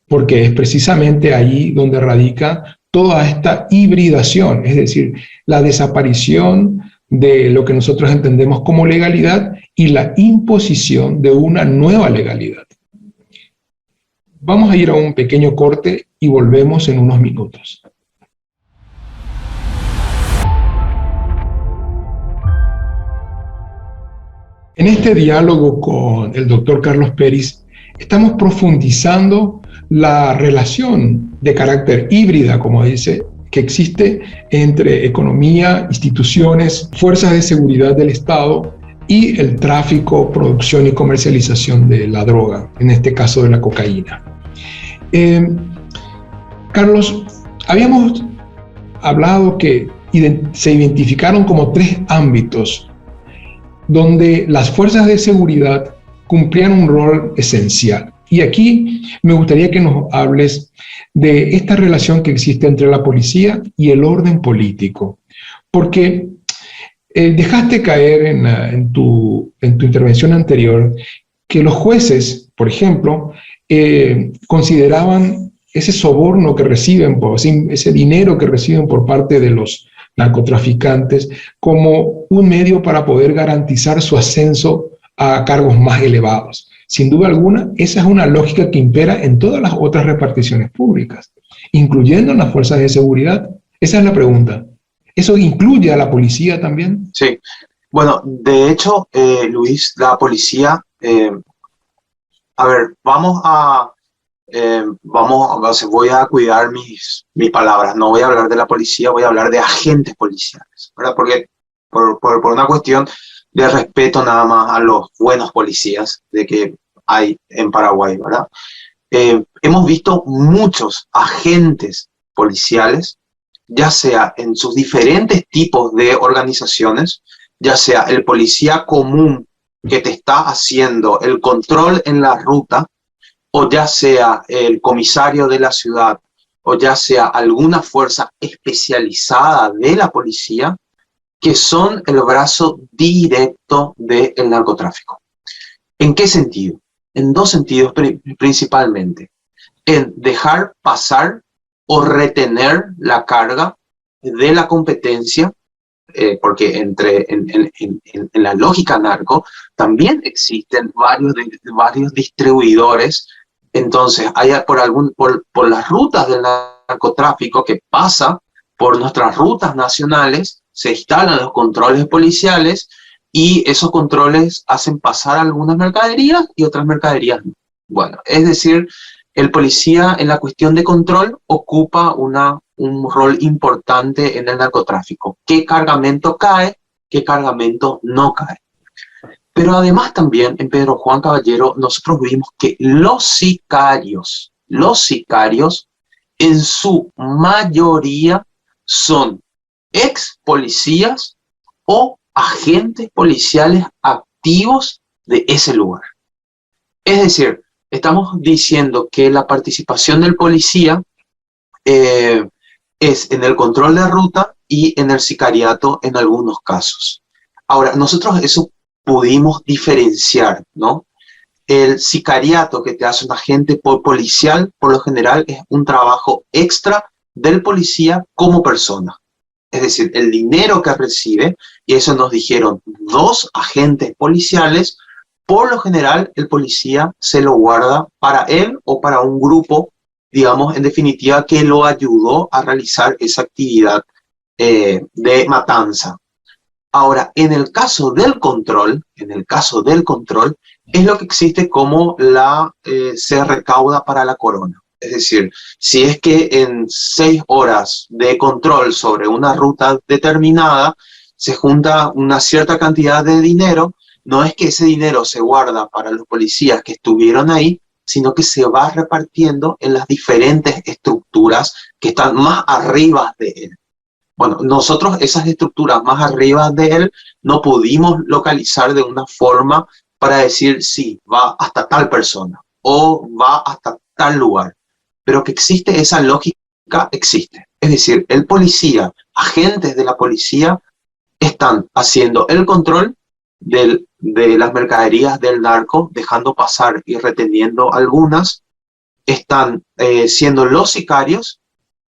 Speaker 1: porque es precisamente ahí donde radica toda esta hibridación, es decir, la desaparición de lo que nosotros entendemos como legalidad y la imposición de una nueva legalidad. Vamos a ir a un pequeño corte y volvemos en unos minutos. En este diálogo con el doctor Carlos Peris, estamos profundizando la relación de carácter híbrida, como dice, que existe entre economía, instituciones, fuerzas de seguridad del Estado y el tráfico, producción y comercialización de la droga, en este caso de la cocaína. Carlos, habíamos hablado que se identificaron como 3 ámbitos donde las fuerzas de seguridad cumplían un rol esencial. Y aquí me gustaría que nos hables de esta relación que existe entre la policía y el orden político, porque dejaste caer en tu intervención anterior que los jueces, por ejemplo, consideraban ese soborno que reciben, ese dinero que reciben por parte de los narcotraficantes como un medio para poder garantizar su ascenso a cargos más elevados. Sin duda alguna, esa es una lógica que impera en todas las otras reparticiones públicas, incluyendo en las fuerzas de seguridad. Esa es la pregunta. ¿Eso incluye a la policía también?
Speaker 2: Sí. Bueno, de hecho, Luis, la policía, a ver, voy a cuidar mis palabras, no voy a hablar de la policía, voy a hablar de agentes policiales, ¿verdad? Porque por una cuestión de respeto nada más a los buenos policías de que hay en Paraguay, ¿verdad? Hemos visto muchos agentes policiales, ya sea en sus diferentes tipos de organizaciones, ya sea el policía común que te está haciendo el control en la ruta, o ya sea el comisario de la ciudad, o ya sea alguna fuerza especializada de la policía, que son el brazo directo del narcotráfico. ¿En qué sentido? En 2 sentidos principalmente. En dejar pasar o retener la carga de la competencia, porque en la lógica narco también existen varios distribuidores. Entonces, hay por las rutas del narcotráfico que pasa por nuestras rutas nacionales, se instalan los controles policiales y esos controles hacen pasar algunas mercaderías y otras mercaderías no. Bueno, es decir, el policía en la cuestión de control ocupa un rol importante en el narcotráfico. ¿Qué cargamento cae? ¿Qué cargamento no cae? Pero además también en Pedro Juan Caballero nosotros vimos que los sicarios en su mayoría son ex policías o agentes policiales activos de ese lugar. Es decir, estamos diciendo que la participación del policía es en el control de ruta y en el sicariato en algunos casos. Ahora, nosotros eso pudimos diferenciar, ¿no? El sicariato que te hace un agente policial, por lo general, es un trabajo extra del policía como persona. Es decir, el dinero que recibe, y eso nos dijeron 2 agentes policiales, por lo general el policía se lo guarda para él o para un grupo, digamos, en definitiva, que lo ayudó a realizar esa actividad de matanza. Ahora, en el caso del control, es lo que existe como se recauda para la corona. Es decir, si es que en 6 horas de control sobre una ruta determinada se junta una cierta cantidad de dinero, no es que ese dinero se guarda para los policías que estuvieron ahí, sino que se va repartiendo en las diferentes estructuras que están más arriba de él. Bueno, nosotros esas estructuras más arriba de él no pudimos localizar de una forma para decir sí, va hasta tal persona o va hasta tal lugar. Pero que existe esa lógica, existe. Es decir, el policía, agentes de la policía están haciendo el control de las mercaderías del narco, dejando pasar y reteniendo algunas, están siendo los sicarios,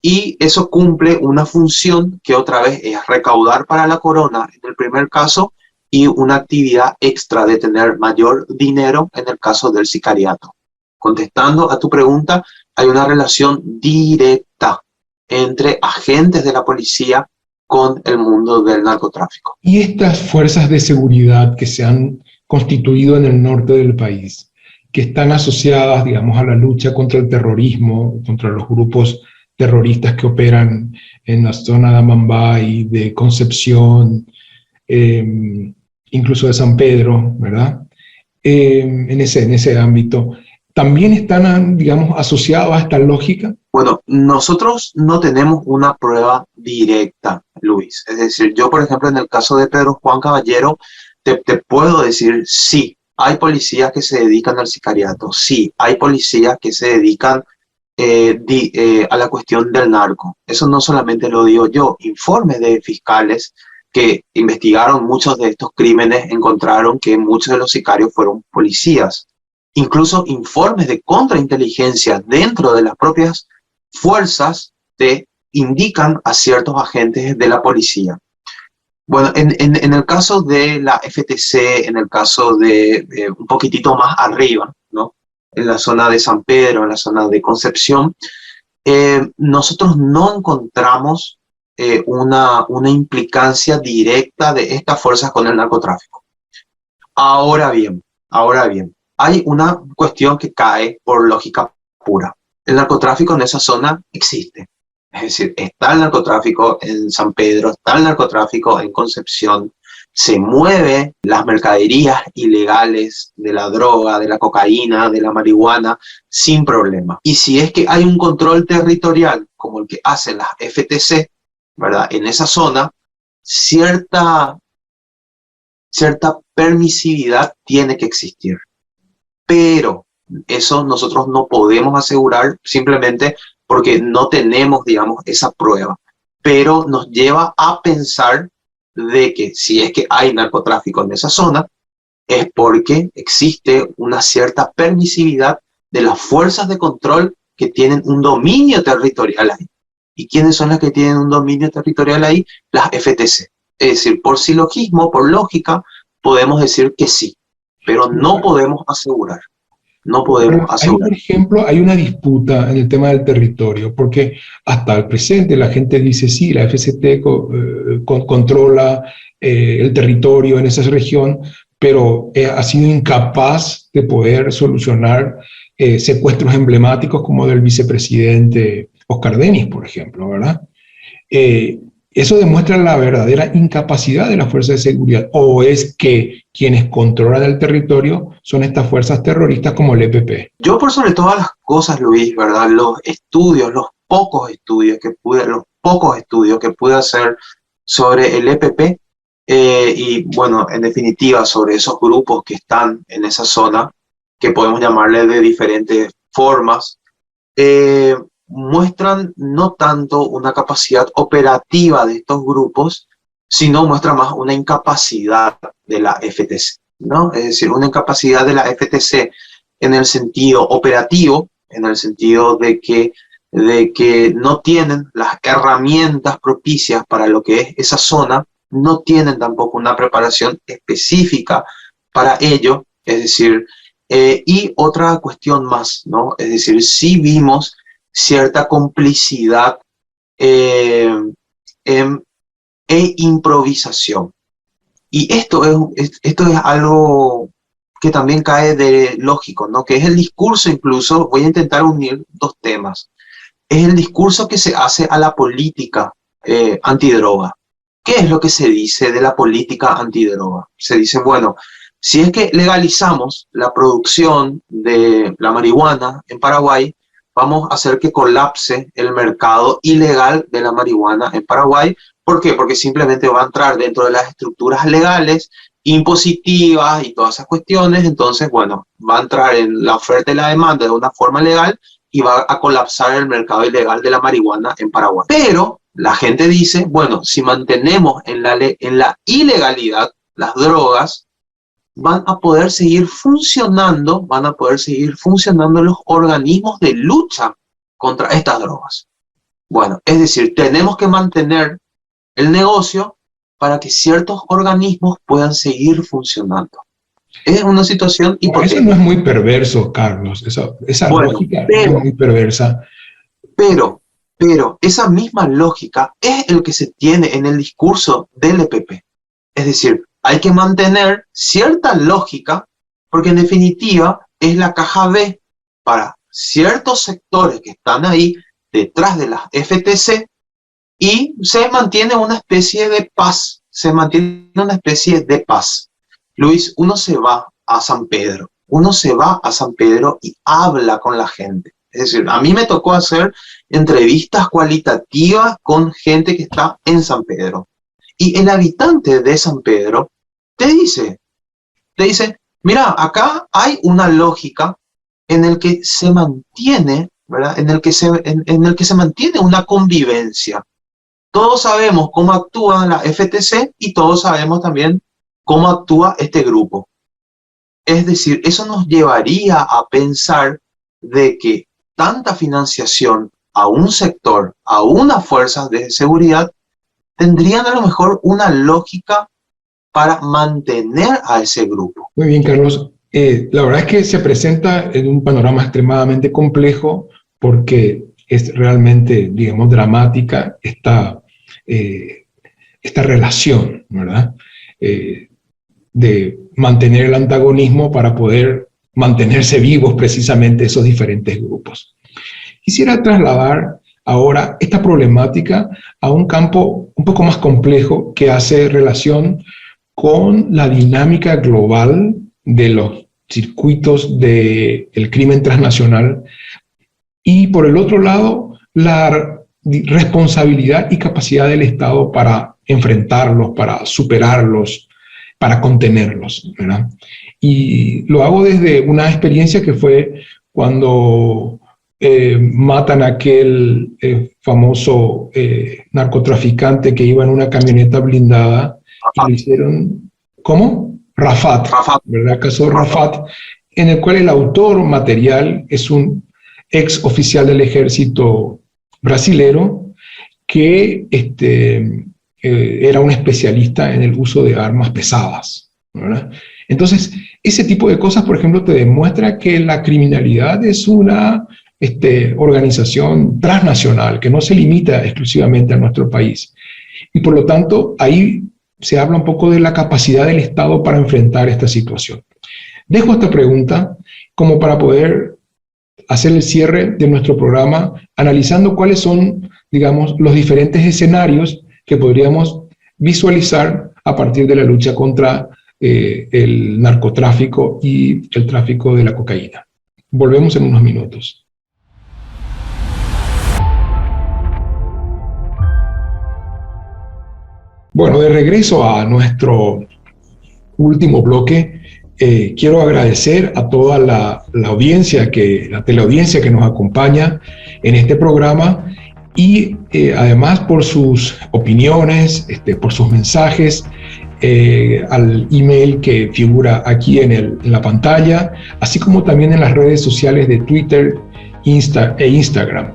Speaker 2: y eso cumple una función que otra vez es recaudar para la corona en el primer caso y una actividad extra de tener mayor dinero en el caso del sicariato. Contestando a tu pregunta, hay una relación directa entre agentes de la policía con el mundo del narcotráfico.
Speaker 1: Y estas fuerzas de seguridad que se han constituido en el norte del país, que están asociadas, digamos, a la lucha contra el terrorismo, contra los grupos terroristas que operan en la zona de Amambay, de Concepción, incluso de San Pedro, ¿verdad? En ese ámbito. ¿También están, digamos, asociados a esta lógica?
Speaker 2: Bueno, nosotros no tenemos una prueba directa, Luis. Es decir, yo, por ejemplo, en el caso de Pedro Juan Caballero, te puedo decir, sí, hay policías que se dedican al sicariato, sí, hay policías que se dedican a la cuestión del narco. Eso no solamente lo digo yo, informes de fiscales que investigaron muchos de estos crímenes encontraron que muchos de los sicarios fueron policías. Incluso informes de contrainteligencia dentro de las propias fuerzas te indican a ciertos agentes de la policía. Bueno, en el caso de la FTC, en el caso de un poquitito más arriba, ¿no? En la zona de San Pedro, en la zona de Concepción, nosotros no encontramos una implicancia directa de estas fuerzas con el narcotráfico. Ahora bien, hay una cuestión que cae por lógica pura. El narcotráfico en esa zona existe. Es decir, está el narcotráfico en San Pedro, está el narcotráfico en Concepción, se mueven las mercaderías ilegales de la droga, de la cocaína, de la marihuana, sin problema. Y si es que hay un control territorial, como el que hacen las FTC, ¿verdad? En esa zona, cierta permisividad tiene que existir. Pero eso nosotros no podemos asegurar simplemente porque no tenemos, digamos, esa prueba. Pero nos lleva a pensar de que si es que hay narcotráfico en esa zona, es porque existe una cierta permisividad de las fuerzas de control que tienen un dominio territorial ahí. ¿Y quiénes son las que tienen un dominio territorial ahí? Las FTC. Es decir, por silogismo, por lógica, podemos decir que sí, pero no podemos asegurar. No podemos asegurar.
Speaker 1: Por ejemplo, hay una disputa en el tema del territorio, porque hasta el presente la gente dice, sí, la FCT controla el territorio en esa región, pero ha sido incapaz de poder solucionar secuestros emblemáticos como del vicepresidente Oscar Denis, por ejemplo, ¿verdad? ¿Eso demuestra la verdadera incapacidad de las fuerzas de seguridad? ¿O es que quienes controlan el territorio son estas fuerzas terroristas como el EPP?
Speaker 2: Yo, por sobre todas las cosas, Luis, ¿verdad? Los pocos estudios que pude hacer sobre el EPP y, bueno, en definitiva, sobre esos grupos que están en esa zona, que podemos llamarle de diferentes formas, muestran no tanto una capacidad operativa de estos grupos, sino muestra más una incapacidad de la FTC, ¿no? Es decir, una incapacidad de la FTC en el sentido operativo, en el sentido de que no tienen las herramientas propicias para lo que es esa zona, no tienen tampoco una preparación específica para ello, es decir, y otra cuestión más, ¿no? Es decir, sí vimos cierta complicidad e improvisación. Y esto es algo que también cae de lógico, ¿no? Que es el discurso, incluso, voy a intentar unir dos temas. Es el discurso que se hace a la política antidroga. ¿Qué es lo que se dice de la política antidroga? Se dice, bueno, si es que legalizamos la producción de la marihuana en Paraguay, vamos a hacer que colapse el mercado ilegal de la marihuana en Paraguay. ¿Por qué? Porque simplemente va a entrar dentro de las estructuras legales, impositivas y todas esas cuestiones. Entonces, bueno, va a entrar en la oferta y la demanda de una forma legal y va a colapsar el mercado ilegal de la marihuana en Paraguay. Pero la gente dice, bueno, si mantenemos en la ilegalidad las drogas, van a poder seguir funcionando los organismos de lucha contra estas drogas. Bueno, es decir, tenemos que mantener el negocio para que ciertos organismos puedan seguir funcionando. Es una situación hipotética.
Speaker 1: Eso no es muy perverso, Carlos. Esa lógica es muy perversa.
Speaker 2: Pero esa misma lógica es el que se tiene en el discurso del EPP. Es decir, hay que mantener cierta lógica, porque en definitiva es la caja B para ciertos sectores que están ahí detrás de las FTC, y se mantiene una especie de paz, Luis, uno se va a San Pedro, y habla con la gente. Es decir, a mí me tocó hacer entrevistas cualitativas con gente que está en San Pedro. Y el habitante de San Pedro te dice, mira, acá hay una lógica en el que se mantiene, ¿verdad? En el que se mantiene una convivencia. Todos sabemos cómo actúa la FTC y todos sabemos también cómo actúa este grupo. Es decir, eso nos llevaría a pensar de que tanta financiación a un sector, a unas fuerzas de seguridad, tendrían a lo mejor una lógica para mantener a ese grupo.
Speaker 1: Muy bien, Carlos. La verdad es que se presenta en un panorama extremadamente complejo porque es realmente, digamos, dramática esta relación, ¿verdad? De mantener el antagonismo para poder mantenerse vivos precisamente esos diferentes grupos. Quisiera trasladar ahora esta problemática a un campo un poco más complejo que hace relación con la dinámica global de los circuitos del crimen transnacional y, por el otro lado, la responsabilidad y capacidad del Estado para enfrentarlos, para superarlos, para contenerlos, ¿verdad? Y lo hago desde una experiencia que fue cuando matan a aquel famoso narcotraficante que iba en una camioneta blindada y le hicieron, ¿cómo? Rafat, ¿verdad? Caso Rafat, en el cual el autor material es un ex oficial del ejército brasilero que era un especialista en el uso de armas pesadas, ¿verdad? Entonces, ese tipo de cosas, por ejemplo, te demuestra que la criminalidad es una organización transnacional que no se limita exclusivamente a nuestro país. Y por lo tanto, ahí se habla un poco de la capacidad del Estado para enfrentar esta situación. Dejo esta pregunta como para poder hacer el cierre de nuestro programa, analizando cuáles son, digamos, los diferentes escenarios que podríamos visualizar a partir de la lucha contra el narcotráfico y el tráfico de la cocaína. Volvemos en unos minutos. Bueno, de regreso a nuestro último bloque, quiero agradecer a toda la teleaudiencia que nos acompaña en este programa y además por sus opiniones, por sus mensajes, al email que figura aquí en la pantalla, así como también en las redes sociales de Twitter e Instagram.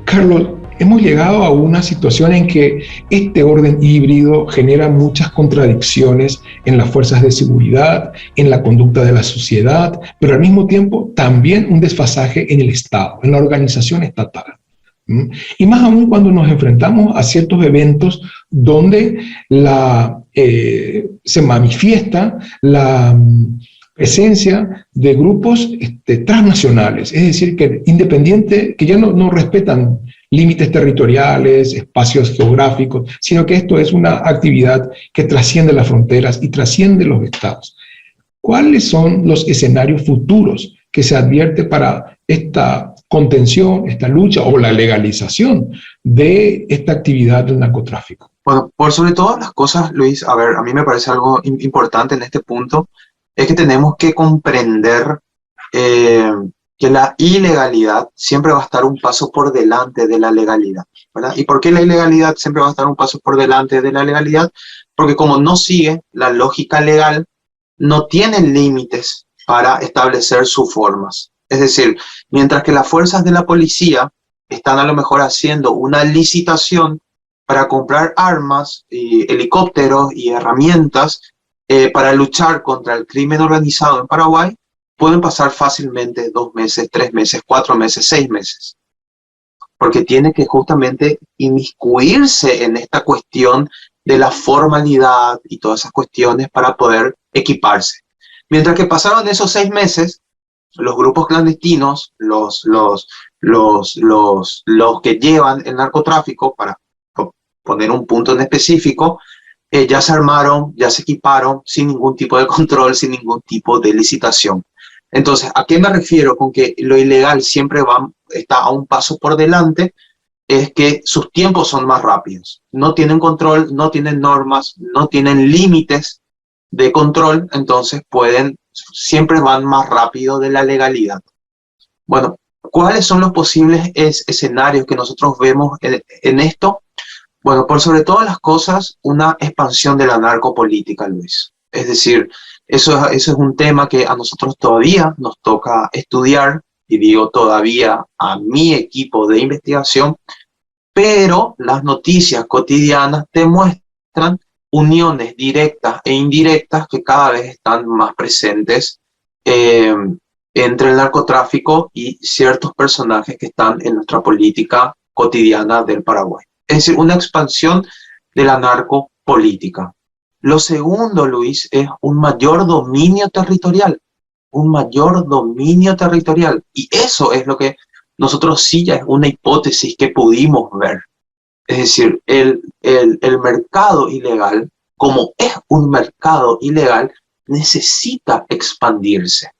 Speaker 1: Carlos, hemos llegado a una situación en que este orden híbrido genera muchas contradicciones en las fuerzas de seguridad, en la conducta de la sociedad, pero al mismo tiempo también un desfasaje en el Estado, en la organización estatal. Y más aún cuando nos enfrentamos a ciertos eventos donde se manifiesta la presencia de grupos transnacionales, es decir, que ya no respetan límites territoriales, espacios geográficos, sino que esto es una actividad que trasciende las fronteras y trasciende los estados. ¿Cuáles son los escenarios futuros que se advierte para esta contención, esta lucha o la legalización de esta actividad del narcotráfico?
Speaker 2: Bueno, por sobre todas las cosas, Luis, a ver, a mí me parece algo importante en este punto, es que tenemos que comprender que la ilegalidad siempre va a estar un paso por delante de la legalidad, ¿verdad? ¿Y por qué la ilegalidad siempre va a estar un paso por delante de la legalidad? Porque como no sigue la lógica legal, no tiene límites para establecer sus formas. Es decir, mientras que las fuerzas de la policía están a lo mejor haciendo una licitación para comprar armas, helicópteros y herramientas para luchar contra el crimen organizado en Paraguay, pueden pasar fácilmente 2 meses, 3 meses, 4 meses, 6 meses. Porque tiene que justamente inmiscuirse en esta cuestión de la formalidad y todas esas cuestiones para poder equiparse. Mientras que pasaron esos 6 meses, los grupos clandestinos, los que llevan el narcotráfico, para poner un punto en específico, ya se armaron, ya se equiparon sin ningún tipo de control, sin ningún tipo de licitación. Entonces, ¿a qué me refiero con que lo ilegal siempre está a un paso por delante? Es que sus tiempos son más rápidos. No tienen control, no tienen normas, no tienen límites de control, entonces siempre van más rápido de la legalidad. Bueno, ¿cuáles son los posibles escenarios que nosotros vemos en esto? Bueno, por sobre todas las cosas, una expansión de la narcopolítica, Luis. Es decir, eso es un tema que a nosotros todavía nos toca estudiar, y digo todavía a mi equipo de investigación, pero las noticias cotidianas te muestran uniones directas e indirectas que cada vez están más presentes entre el narcotráfico y ciertos personajes que están en nuestra política cotidiana del Paraguay. Es decir, una expansión de la narcopolítica. Lo segundo, Luis, es un mayor dominio territorial. Un mayor dominio territorial. Y eso es lo que nosotros sí ya es una hipótesis que pudimos ver. Es decir, el mercado ilegal, como es un mercado ilegal, necesita expandirse.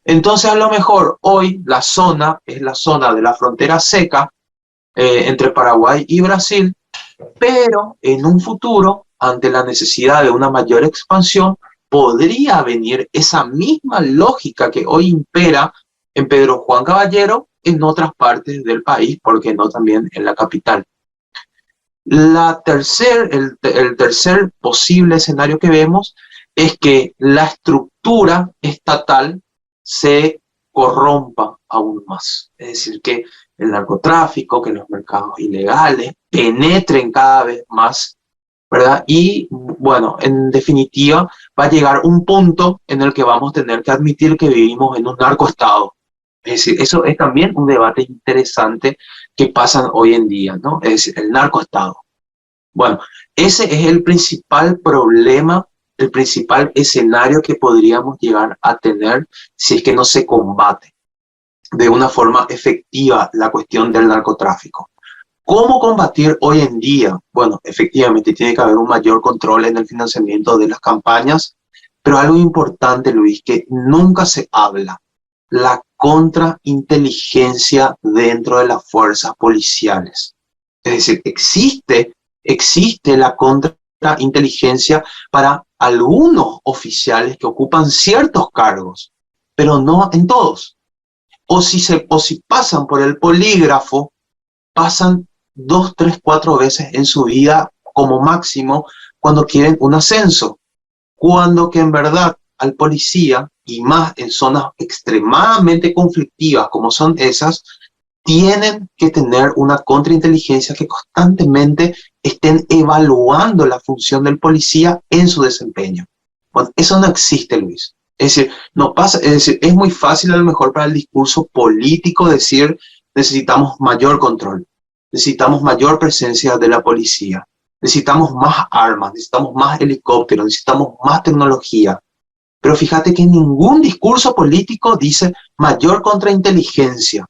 Speaker 2: Entonces, a lo mejor hoy la zona es la zona de la frontera seca entre Paraguay y Brasil, pero en un futuro, ante la necesidad de una mayor expansión, podría venir esa misma lógica que hoy impera en Pedro Juan Caballero en otras partes del país, porque no también en la capital. El tercer posible escenario que vemos es que la estructura estatal se corrompa aún más. Es decir, que el narcotráfico, que los mercados ilegales penetren cada vez más, ¿verdad? Y bueno, en definitiva, va a llegar un punto en el que vamos a tener que admitir que vivimos en un narcoestado. Es decir, eso es también un debate interesante que pasa hoy en día, ¿no? Es decir, el narcoestado. Bueno, ese es el principal problema, el principal escenario que podríamos llegar a tener si es que no se combate de una forma efectiva la cuestión del narcotráfico. ¿Cómo combatir hoy en día? Bueno, efectivamente tiene que haber un mayor control en el financiamiento de las campañas, pero algo importante, Luis, que nunca se habla, la contrainteligencia dentro de las fuerzas policiales. Es decir, existe la contrainteligencia para algunos oficiales que ocupan ciertos cargos, pero no en todos. O si pasan por el polígrafo, pasan 2, 3, 4 veces en su vida como máximo cuando quieren un ascenso. Cuando que en verdad al policía, y más en zonas extremadamente conflictivas como son esas, tienen que tener una contrainteligencia que constantemente estén evaluando la función del policía en su desempeño. Bueno, eso no existe, Luis. Es decir, no pasa, es decir, es muy fácil a lo mejor para el discurso político decir necesitamos mayor control, necesitamos mayor presencia de la policía, necesitamos más armas, necesitamos más helicópteros, necesitamos más tecnología. Pero fíjate que ningún discurso político dice mayor contrainteligencia,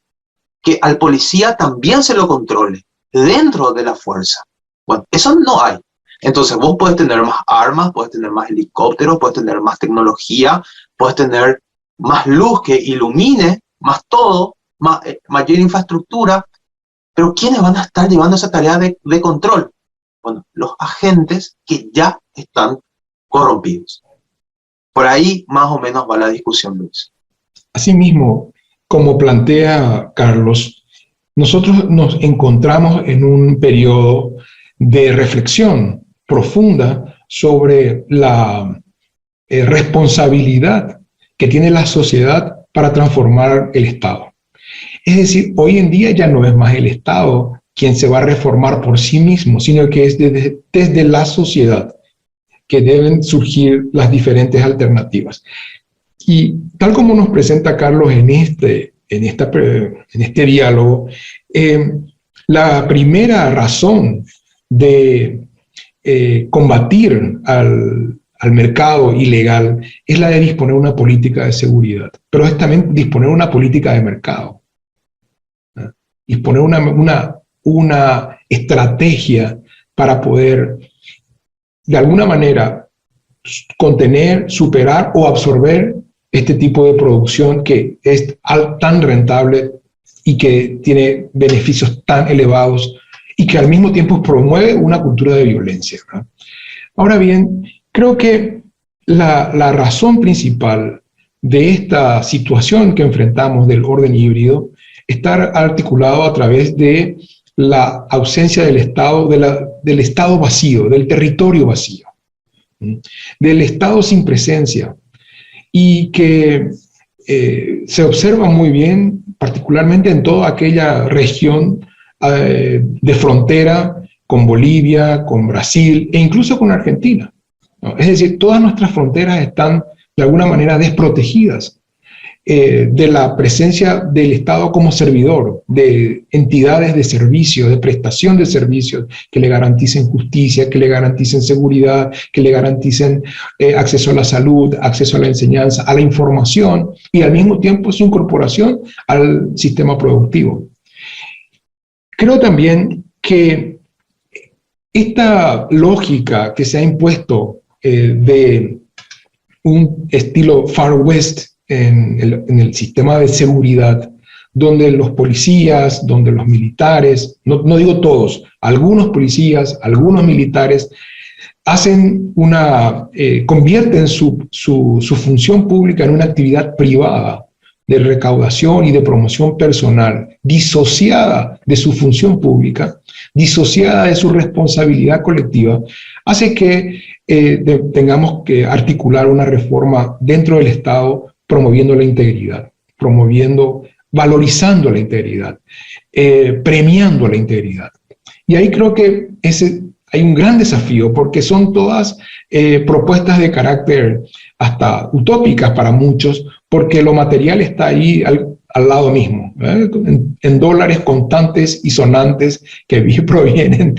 Speaker 2: que al policía también se lo controle dentro de la fuerza. Bueno, eso no hay. Entonces vos puedes tener más armas, puedes tener más helicópteros, puedes tener más tecnología, puedes tener más luz que ilumine, más todo, mayor infraestructura, pero ¿quiénes van a estar llevando esa tarea de control? Bueno, los agentes que ya están corrompidos. Por ahí más o menos va la discusión, Luis.
Speaker 1: Asimismo, como plantea Carlos, nosotros nos encontramos en un periodo de reflexión profunda sobre la responsabilidad que tiene la sociedad para transformar el Estado. Es decir, hoy en día ya no es más el Estado quien se va a reformar por sí mismo, sino que es desde la sociedad que deben surgir las diferentes alternativas. Y tal como nos presenta Carlos en este diálogo, la primera razón de combatir al al mercado ilegal es la de disponer una política de seguridad, pero es también disponer una política de mercado, ¿no? Disponer una estrategia para poder, de alguna manera, contener, superar o absorber este tipo de producción que es tan rentable y que tiene beneficios tan elevados y que al mismo tiempo promueve una cultura de violencia, ¿no? Ahora bien, creo que la razón principal de esta situación que enfrentamos del orden híbrido está articulado a través de la ausencia del Estado, del Estado vacío, del territorio vacío, del Estado sin presencia, y que se observa muy bien, particularmente en toda aquella región de frontera con Bolivia, con Brasil e incluso con Argentina, ¿no? Es decir, todas nuestras fronteras están de alguna manera desprotegidas de la presencia del Estado como servidor, de entidades de servicio, de prestación de servicios que le garanticen justicia, que le garanticen seguridad, que le garanticen acceso a la salud, acceso a la enseñanza, a la información y al mismo tiempo su incorporación al sistema productivo. Creo también que esta lógica que se ha impuesto de un estilo Far West en el sistema de seguridad, donde los policías, donde los militares, no digo todos, algunos policías, algunos militares, convierten su función pública en una actividad privada de recaudación y de promoción personal, disociada de su función pública, disociada de su responsabilidad colectiva, hace que tengamos que articular una reforma dentro del Estado promoviendo la integridad, valorizando la integridad, premiando la integridad. Y ahí creo que hay un gran desafío, porque son todas propuestas de carácter hasta utópicas para muchos, porque lo material está ahí al lado mismo, en dólares contantes y sonantes que provienen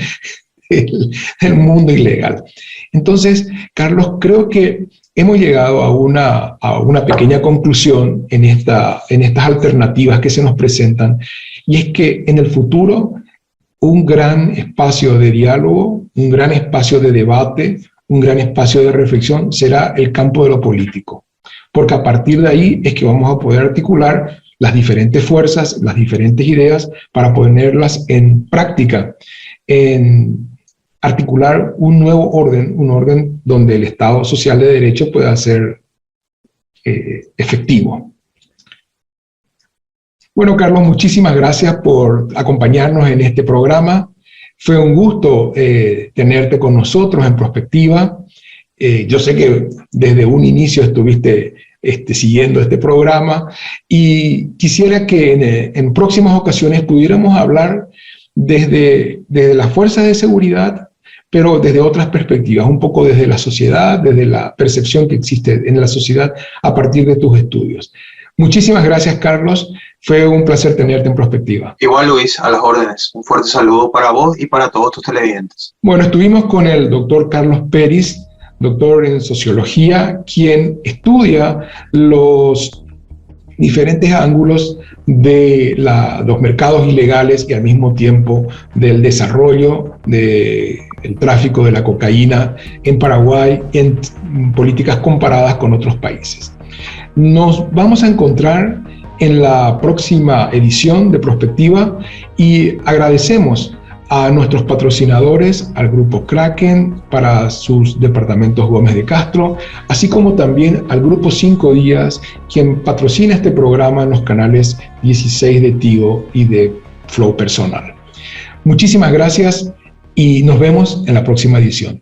Speaker 1: del mundo ilegal. Entonces, Carlos, creo que hemos llegado a una pequeña conclusión en estas alternativas que se nos presentan, y es que en el futuro un gran espacio de diálogo, un gran espacio de debate, un gran espacio de reflexión será el campo de lo político, porque a partir de ahí es que vamos a poder articular las diferentes fuerzas, las diferentes ideas para ponerlas en práctica, en articular un nuevo orden, un orden donde el Estado social de derecho pueda ser efectivo. Bueno, Carlos, muchísimas gracias por acompañarnos en este programa. Fue un gusto tenerte con nosotros en Prospectiva. Yo sé que desde un inicio estuviste siguiendo este programa y quisiera que en próximas ocasiones pudiéramos hablar desde las fuerzas de seguridad, pero desde otras perspectivas, un poco desde la sociedad, desde la percepción que existe en la sociedad a partir de tus estudios. Muchísimas gracias, Carlos. Fue un placer tenerte en Prospectiva.
Speaker 2: Igual, Luis, a las órdenes. Un fuerte saludo para vos y para todos tus televidentes.
Speaker 1: Bueno, estuvimos con el doctor Carlos Peris, doctor en sociología, quien estudia los diferentes ángulos de los mercados ilegales y al mismo tiempo del desarrollo del tráfico de la cocaína en Paraguay en políticas comparadas con otros países. Nos vamos a encontrar en la próxima edición de Prospectiva y agradecemos a nuestros patrocinadores, al Grupo Kraken para sus departamentos Gómez de Castro, así como también al Grupo 5 Días, quien patrocina este programa en los canales 16 de Tigo y de Flow Personal. Muchísimas gracias y nos vemos en la próxima edición.